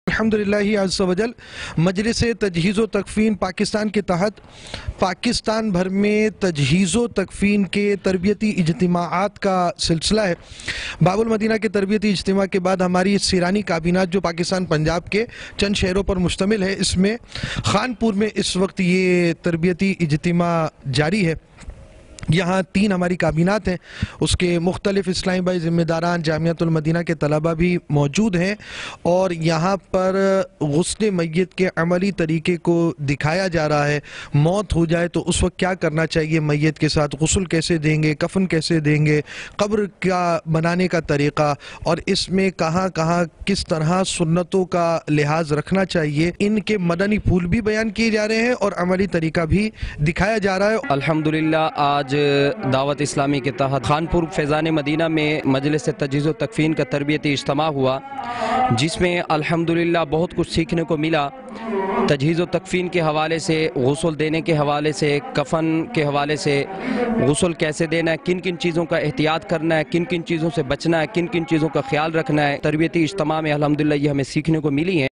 الحمدللہ عز و جل مجلس تجہیز و تکفین پاکستان کے تحت پاکستان بھر میں تجہیز و تکفین کے تربیتی اجتماعات کا سلسلہ ہے۔ باب المدینہ کے تربیتی اجتماع کے بعد ہماری سیرانی کابینات جو پاکستان پنجاب کے چند شہروں پر مشتمل ہے، اس میں خانپور میں اس وقت یہ تربیتی اجتماع جاری ہے۔ یہاں 3 ہماری کابینات ہیں، اس کے مختلف اسلامی بھائی ذمہ داران جامعۃ المدینہ کے طلبہ بھی موجود ہیں، اور یہاں پر غسل میت کے عملی طریقے کو دکھایا جا رہا ہے۔ موت ہو جائے تو اس وقت کیا کرنا چاہیے میت کے ساتھ، غسل کیسے دیں گے، کفن کیسے دیں گے، قبر کا بنانے کا طریقہ، اور اس میں کہاں کہاں کس طرح سنتوں کا لحاظ رکھنا چاہیے، ان کے مدنی پھول بھی بیان کیے جا رہے ہیں اور عملی طریقہ بھی دکھایا جا رہا ہے۔ الحمدللہ آج دعوت اسلامی کے تحت خانپور فیضان مدینہ میں مجلس تجہیز و تکفین کا تربیتی اجتماع ہوا، جس میں الحمدللہ بہت کچھ سیکھنے کو ملا۔ تجہیز و تکفین کے حوالے سے، غسل دینے کے حوالے سے، کفن کے حوالے سے، غسل کیسے دینا ہے، کن کن چیزوں کا احتیاط کرنا ہے، کن کن چیزوں سے بچنا ہے، کن کن چیزوں کا خیال رکھنا ہے، تربیتی اجتماع میں الحمدللہ یہ ہمیں سیکھنے کو ملی ہیں۔